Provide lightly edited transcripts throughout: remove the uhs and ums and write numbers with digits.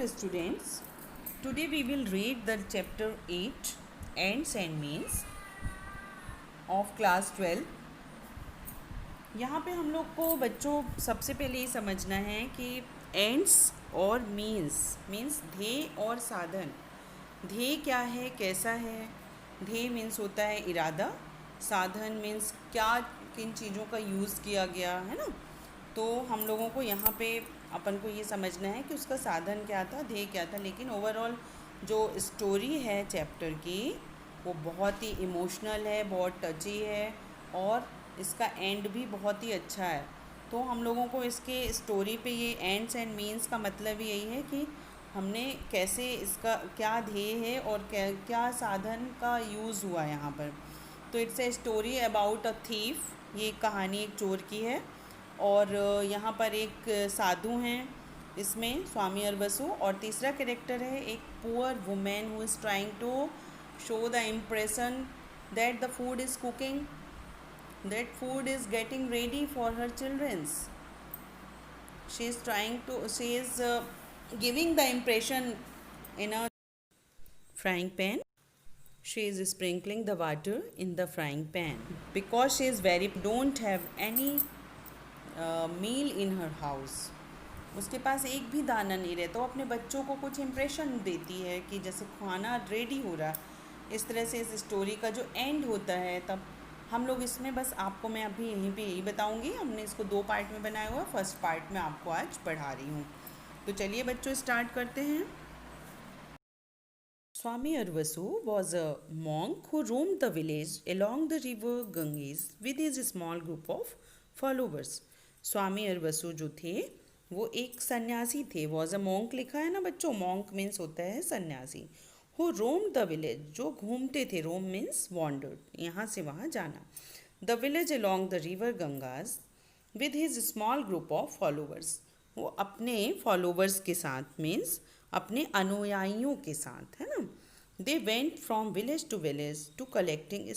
students, today we will read the chapter 8 ends and means of class 12. यहाँ पे हम लोग को बच्चों सबसे पहले ये समझना है कि एंड्स और मीन्स ध्येय और साधन. ध्येय क्या है, कैसा है. ध्येय मीन्स होता है इरादा, साधन मीन्स क्या किन चीज़ों का यूज़ किया गया है ना. तो हम लोगों को यहाँ पे अपन को ये समझना है कि उसका साधन क्या था, ध्येय क्या था. लेकिन ओवरऑल जो स्टोरी है चैप्टर की वो बहुत ही इमोशनल है, बहुत टची है और इसका एंड भी बहुत ही अच्छा है. तो हम लोगों को इसके स्टोरी पे ये एंड्स एंड मीन्स का मतलब यही है कि हमने कैसे इसका क्या ध्येय है और क्या साधन का यूज़ हुआ यहाँ पर. तो it's a story about a thief. ये कहानी एक चोर की है और यहाँ पर एक साधु हैं इसमें, स्वामी अरबसु. और तीसरा कैरेक्टर है एक poor women who is trying to show the impression that the food is cooking, that food is getting ready for her children's. She is giving the impression in a frying pan. She is sprinkling the water in the frying pan because she is don't have any meal in her house. उसके पास एक भी दाना नहीं रहता. वो अपने बच्चों को कुछ इम्प्रेशन देती है कि जैसे खाना रेडी हो रहा. इस तरह से इस स्टोरी का जो एंड होता है, तब हम लोग इसमें बस आपको मैं अभी यहीं पे यही बताऊंगी. हमने इसको 2 पार्ट में बनाया हुआ है. फर्स्ट पार्ट में आपको आज पढ़ा रही हूँ. तो चलिए बच्चों स्टार्ट करते हैं. Swami Arvasu was a monk who roamed the village along the river Ganges with his small group of followers. स्वामी अरवसु जो थे वो एक सन्यासी थे. वॉज अ मॉन्क लिखा है ना बच्चों. मॉन्क मीन्स होता है सन्यासी. हु रोम द विलेज, जो घूमते थे. रोम मीन्स वॉन्डर्ड, यहाँ से वहाँ जाना. The village along the river Ganges with his small group of followers. वो अपने फॉलोवर्स के साथ मीन्स अपने अनुयायियों के साथ, है ना. They went from village to village to collecting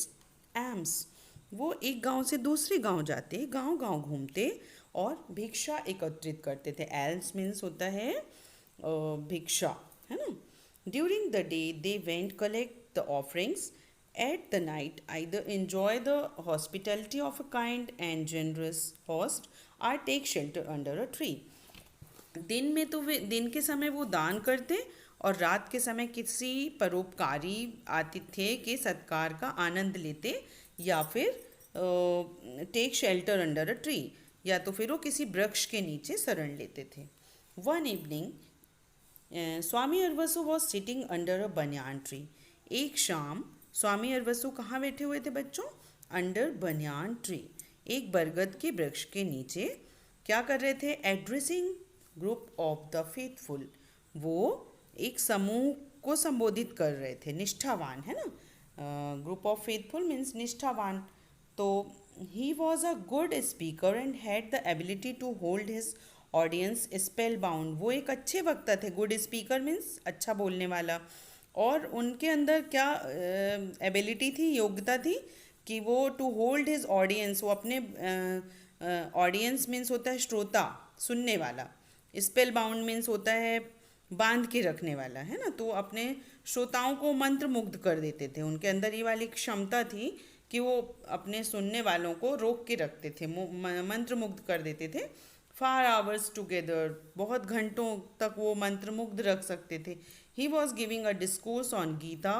alms. वो एक गांव से दूसरे गांव जाते, गांव गांव घूमते और भिक्षा एकत्रित करते थे. एल्स मीन्स होता है भिक्षा, है ना. During the day they went collect the offerings. At the night either enjoy the hospitality of a kind and generous host or take shelter under a tree. दिन में तो वे दिन के समय वो दान करते और रात के समय किसी परोपकारी आतिथ्य के सत्कार का आनंद लेते या फिर take shelter under a tree, या तो फिर वो किसी वृक्ष के नीचे शरण लेते थे. One evening Swami Aravasu was sitting under a banyan tree. एक शाम स्वामी अरवसु कहाँ बैठे हुए थे बच्चों? अंडर बनियान ट्री, एक बरगद के वृक्ष के नीचे. क्या कर रहे थे? Addressing group of the faithful. वो एक समूह को संबोधित कर रहे थे. निष्ठावान, है ना. ग्रुप ऑफ फेथफुल मीन्स निष्ठावान. तो he was a good speaker and had the ability to hold his audience spellbound. वो एक अच्छे वक्ता थे. गुड स्पीकर मीन्स अच्छा बोलने वाला. और उनके अंदर क्या एबिलिटी थी, योग्यता थी कि वो टू होल्ड हिज ऑडियंस, वो अपने ऑडियंस मीन्स होता है श्रोता, सुनने वाला. स्पेल बाउंड मीन्स होता है बांध के रखने वाला, है ना. तो अपने श्रोताओं को मंत्र मुग्ध कर देते थे. उनके अंदर ये वाली क्षमता थी कि वो अपने सुनने वालों को रोक के रखते थे, मंत्र मुग्ध कर देते थे. फार आवर्स टुगेदर, बहुत घंटों तक वो मंत्र मुग्ध रख सकते थे. He was giving a discourse on Gita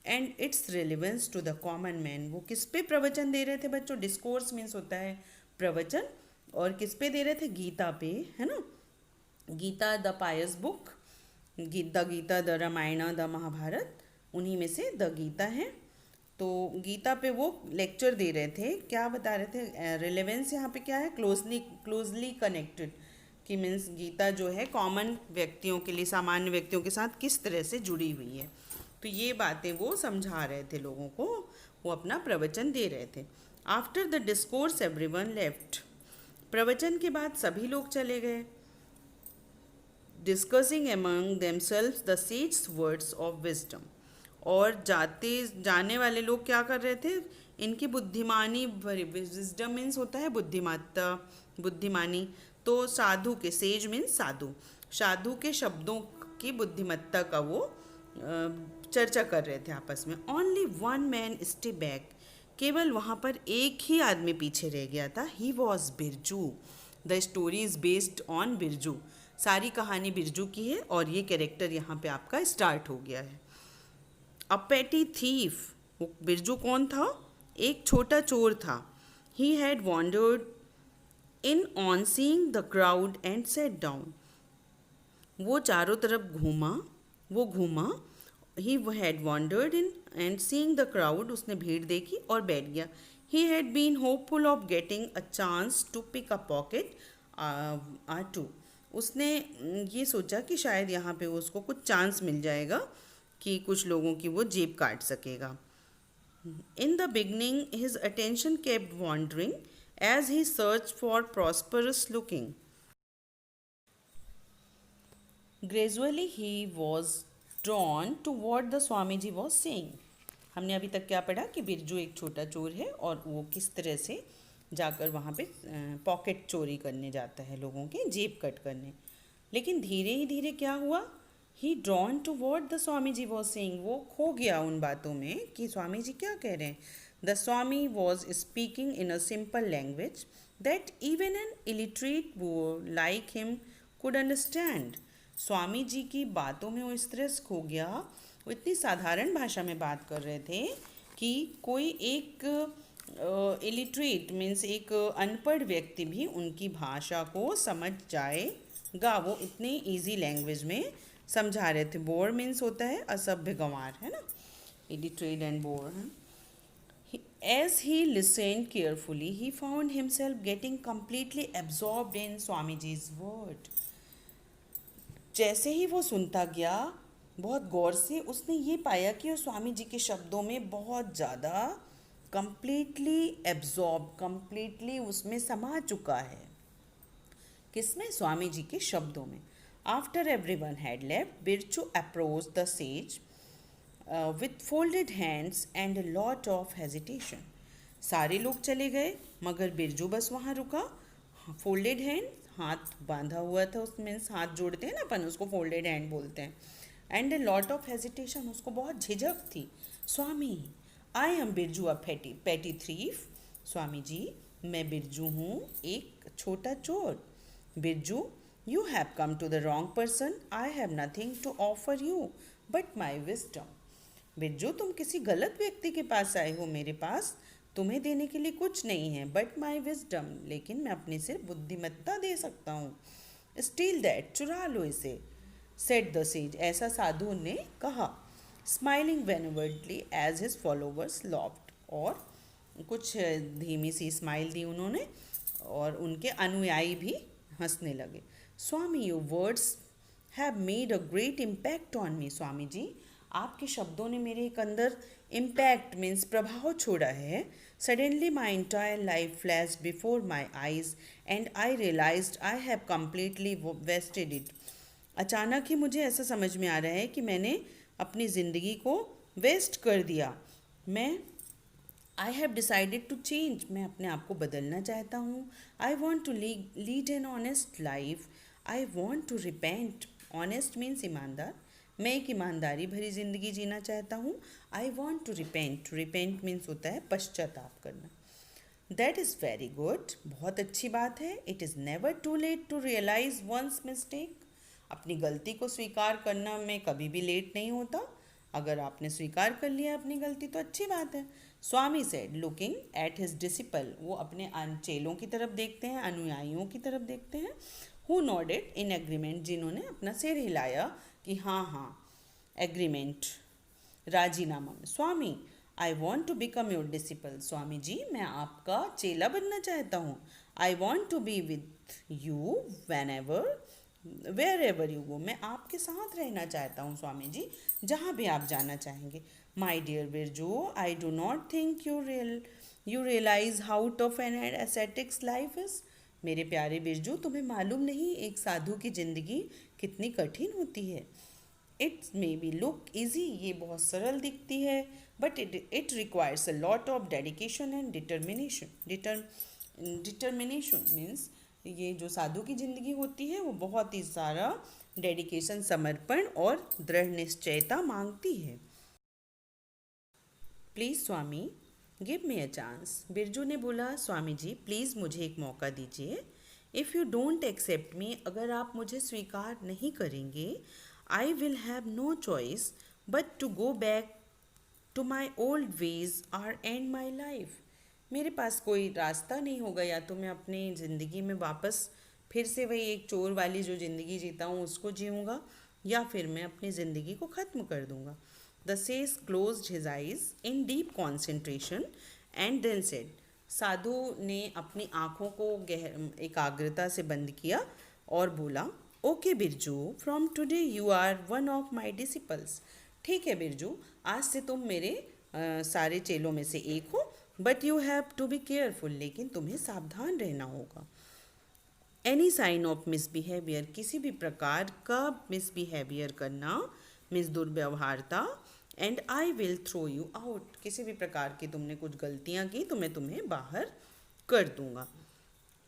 and its relevance to the common man. वो किस पे प्रवचन दे रहे थे बच्चों? डिस्कोर्स मीन्स होता है प्रवचन. और किस पे दे रहे थे? गीता पे, है ना. Gita the pious book, the Gita, the Ramayana, the Mahabharata, उन्हीं में से द गीता है. तो गीता पे वो लेक्चर दे रहे थे. क्या बता रहे थे? रिलेवेंस यहाँ पे क्या है? क्लोजली कनेक्टेड, कि मीन्स गीता जो है कॉमन व्यक्तियों के लिए, सामान्य व्यक्तियों के साथ किस तरह से जुड़ी हुई है. तो ये बातें वो समझा रहे थे लोगों को, वो अपना प्रवचन दे रहे थे. After the discourse everyone left. प्रवचन के बाद सभी लोग चले गए. Discussing among themselves the sage words of wisdom. और जाने वाले लोग क्या कर रहे थे? इनकी बुद्धिमानी भरी, विजडम मीन्स होता है बुद्धिमत्ता, बुद्धिमानी. तो साधु के, सेज मीन्स साधु, साधु के शब्दों की बुद्धिमत्ता का वो चर्चा कर रहे थे आपस में। Only one man stay back, केवल वहाँ पर एक ही आदमी पीछे रह गया था। He was Birju. The story is based on Birju. सारी कहानी बिरजू की है और ये कैरेक्टर यहाँ पे आपका स्टार्ट हो गया है। अ पेटी थीफ, वो बिरजू कौन था? एक छोटा चोर था। He had wandered in on seeing the crowd and set down, वो चारों तरफ घूमा। He had wandered in and seeing the crowd, उसने भीड़ देखी और बैठ गया। He had been hopeful of getting a chance to pick a pocket or two, उसने ये सोचा कि शायद यहाँ पे उसको कुछ चांस मिल जाएगा कि कुछ लोगों की वो जेब काट सकेगा। In the beginning his attention kept wandering as he search for prosperous looking, gradually he was drawn to what the Swami ji was saying. हमने अभी तक क्या पढ़ा कि बिरजू एक छोटा चोर है और वो किस तरह से जाकर वहाँ पे पॉकेट चोरी करने जाता है, लोगों के जेब कट करने। लेकिन धीरे ही धीरे क्या हुआ? He drawn to what the Swami ji was saying, वो खो गया उन बातों में कि स्वामी जी क्या कह रहे हैं। The Swami was speaking in a simple language that even an illiterate boor like him could understand. Swami ji की बातों में वो इस तरह से खो गया, वो इतनी साधारण भाषा में बात कर रहे थे कि कोई एक इलिटरेट मीन्स एक अनपढ़ व्यक्ति भी उनकी भाषा को समझ जाएगा। वो इतने इजी लैंग्वेज में समझा रहे थे। बोर मीन्स होता है असभ्य गंवार, है ना, illiterate and bore. As he listened carefully, he found himself getting completely absorbed in Swami Ji's word. जैसे ही वो सुनता गया बहुत गौर से, उसने ये पाया कि वो स्वामी जी के शब्दों में बहुत ज़्यादा completely absorbed, completely उसमें समा चुका है। किसमें? स्वामी जी के शब्दों में। After everyone had left, Birchu approached the sage with folded hands and a lot of hesitation. सारे लोग चले गए मगर बिरजू बस वहाँ रुका। फोल्डेड हैंड, हाथ बांधा हुआ था, उसमें हाथ जोड़ते हैं ना अपन, उसको फोल्डेड हैंड बोलते हैं। And a lot of hesitation, उसको बहुत झिझक थी। Swami, I am Birju a petty thief. Swami ji, मैं बिरजू हूँ, एक छोटा चोर। Birju, you have come to the wrong person. I have nothing to offer you but my wisdom. Birju, तुम किसी गलत व्यक्ति के पास आए हो, मेरे पास तुम्हें देने के लिए कुछ नहीं है बट माई विजडम, लेकिन मैं अपनी सिर्फ बुद्धिमत्ता दे सकता हूँ। स्टील दैट, चुरा लो इसे। सेड द सेज, ऐसा साधु ने कहा। Smiling benevolently as his followers laughed, और कुछ धीमी सी स्माइल दी उन्होंने और उनके अनुयायी भी हंसने लगे। Swami, your words have made a great impact on me. Swami ji, आपके शब्दों ने मेरे एक अंदर इम्पैक्ट मीन्स प्रभाव छोड़ा है। Suddenly my entire life flash before my eyes and I realized I have completely wasted it. अचानक ही मुझे ऐसा समझ में आ रहा है कि मैंने अपनी ज़िंदगी को वेस्ट कर दिया। I have decided to change, मैं अपने आप को बदलना चाहता हूँ। I want to lead an honest life. I want to repent. Honest means ईमानदार, मैं एक ईमानदारी भरी ज़िंदगी जीना चाहता हूँ। I want to repent. Repent means होता है पश्चाताप करना। दैट इज़ वेरी गुड, बहुत अच्छी बात है। It is never too late to realize one's mistake. अपनी गलती को स्वीकार करना में कभी भी लेट नहीं होता। अगर आपने स्वीकार कर लिया अपनी गलती तो अच्छी बात है। Swami said, looking at his disciple, वो अपने चेलों की तरफ देखते हैं, अनुयायियों की तरफ देखते हैं। हु नॉडेड इन एग्रीमेंट, जिन्होंने अपना सिर हिलाया कि हाँ हाँ एग्रीमेंट, राजीनामा में। Swami, I want to become your disciple. Swami ji, मैं आपका चेला बनना चाहता हूँ। I want to be with you whenever wherever you go, मैं आपके साथ रहना चाहता हूँ स्वामी जी, जहाँ भी आप जाना चाहेंगे। My dear Birju, I do not think you realize how tough an ascetics life is. मेरे प्यारे बिरजू, तुम्हें मालूम नहीं एक साधु की ज़िंदगी कितनी कठिन होती है। It's may be look easy, ये बहुत सरल दिखती है, but it requires a lot of dedication and determination means ये जो साधु की ज़िंदगी होती है वो बहुत ही सारा डेडिकेशन समर्पण और दृढ़ निश्चयता मांगती है। Please Swami give me a chance. Birju ने बोला, स्वामी जी प्लीज़ मुझे एक मौका दीजिए। If you don't accept me, अगर आप मुझे स्वीकार नहीं करेंगे, I will have no choice but to go back to my old ways or end my life. मेरे पास कोई रास्ता नहीं होगा, या तो मैं अपनी ज़िंदगी में वापस फिर से वही एक चोर वाली जो ज़िंदगी जीता हूँ उसको जीऊँगा, या फिर मैं अपनी ज़िंदगी को ख़त्म कर दूँगा। The sage closed his eyes in deep concentration and then said. साधु ने अपनी आँखों को एकाग्रता से बंद किया और बोला, okay Birju, from today you are one of my disciples. ठीक है बिरजू, आज से तुम मेरे सारे चेलों में से एक हो, but you have to be careful, लेकिन तुम्हें सावधान रहना होगा। एनी साइन ऑफ मिसबिहेवियर, किसी भी प्रकार का मिसबिहेवियर करना, मिस दुर्व्यवहारता, and I will throw you out, किसी भी प्रकार की तुमने कुछ गलतियां की तो मैं तुम्हें बाहर कर दूंगा।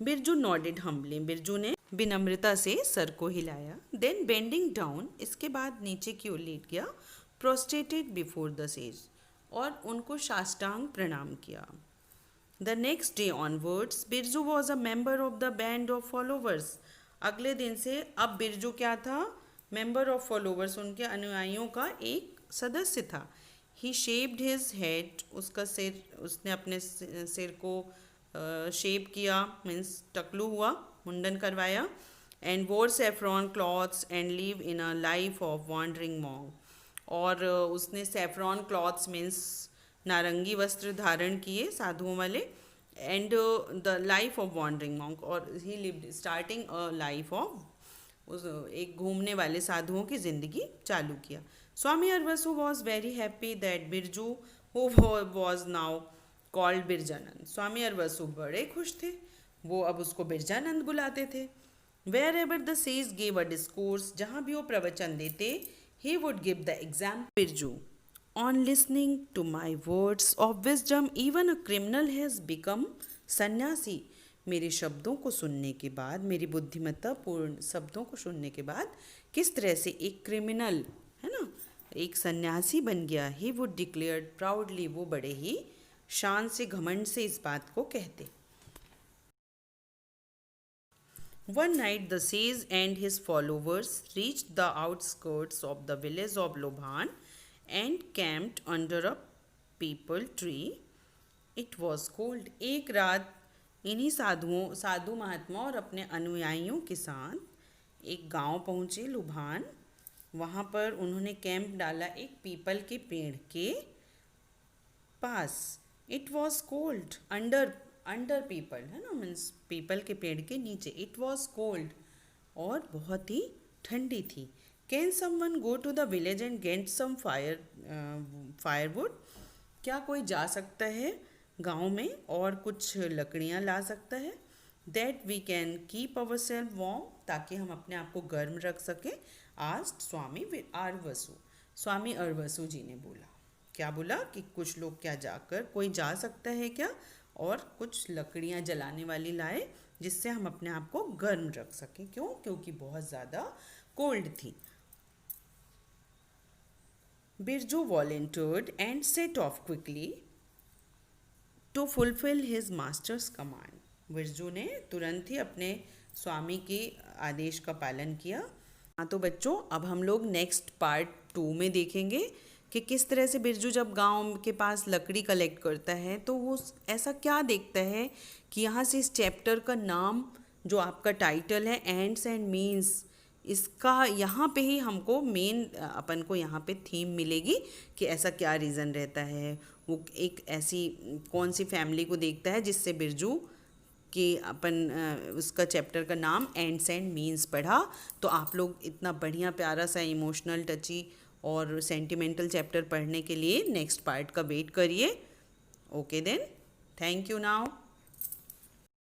बिरजू नॉडेड हम्बली, बिरजू ने विनम्रता से सर को हिलाया। देन बेंडिंग डाउन, इसके बाद नीचे की ओर लेट गया। प्रोस्ट्रेटेड बिफोर द सेज, और उनको साष्टांग प्रणाम किया। The next day onwards Birju was a member of the band of followers. अगले दिन से अब बिरजू क्या था? मेंबर ऑफ फॉलोवर्स, उनके अनुयायियों का एक सदस्य था। ही शेप्ड हिज हेड, उसका सिर, उसने अपने सिर को शेप किया, मीन्स टकलू हुआ, मुंडन करवाया। And wore saffron clothes and live in a life of wandering monk, और उसने सेफ्रॉन क्लॉथ्स मीन्स नारंगी वस्त्र धारण किए साधुओं वाले, and the life of wandering monk, और he lived starting a life of, उस एक घूमने वाले साधुओं की ज़िंदगी चालू किया। Swami Aravasu was very happy that Birju who was now called Birjanand. Swami Aravasu बड़े खुश थे, वो अब उसको बिरजानंद बुलाते थे। Wherever the sage gave a discourse, जहाँ भी वो प्रवचन देते, he would give the example. Birju, on listening to my words of wisdom, even a criminal has become सन्यासी। मेरे शब्दों को सुनने के बाद, मेरी बुद्धिमत्ता पूर्ण शब्दों को सुनने के बाद, किस तरह से एक क्रिमिनल, है ना, एक सन्यासी बन गया। ही वुड डिक्लेयर प्राउडली, वो बड़े ही शान से, घमंड से इस बात को कहते। One night the sage and his followers reached the outskirts of the village of Lobhan and camped under a peepal tree. It was cold. एक रात इन्हीं साधु महात्मा और अपने अनुयायियों के साथ एक गांव पहुँचे, लुभान। वहाँ पर उन्होंने कैंप डाला एक पीपल के पेड़ के पास। It was cold, under peepal, है ना, मीन्स पीपल के पेड़ के नीचे। इट वॉज कोल्ड, और बहुत ही ठंडी थी। Can someone go to the village and get some firewood, क्या कोई जा सकता है गांव में और कुछ लकड़ियां ला सकता है? That we can keep our self warm, ताकि हम अपने आप को गर्म रख सकें। आज स्वामी अरवसु, स्वामी अरवसु जी ने बोला, क्या बोला कि कुछ लोग क्या जाकर, कोई जा सकता है क्या और कुछ लकड़ियां जलाने वाली लाए, जिससे हम अपने आप को गर्म रख सकें। क्यों? क्योंकि बहुत ज़्यादा कोल्ड थी। Birju volunteered and set off quickly to fulfil his master's command. Birju ने तुरंत ही अपने स्वामी के आदेश का पालन किया। हाँ तो बच्चों, अब हम लोग नेक्स्ट पार्ट 2 में देखेंगे कि किस तरह से बिरजू जब गांव के पास लकड़ी कलेक्ट करता है तो वो ऐसा क्या देखता है कि यहाँ से इस चैप्टर का नाम, जो आपका टाइटल है एंड्स एंड मीन्स, इसका यहाँ पे ही हमको मेन अपन को यहाँ पे थीम मिलेगी कि ऐसा क्या रीज़न रहता है। वो एक ऐसी कौन सी फैमिली को देखता है जिससे बिरजू कि अपन उसका चैप्टर का नाम एंड्स एंड मीन्स पढ़ा। तो आप लोग इतना बढ़िया प्यारा सा इमोशनल, टची और सेंटिमेंटल चैप्टर पढ़ने के लिए नेक्स्ट पार्ट का वेट करिए। Okay then, thank you now.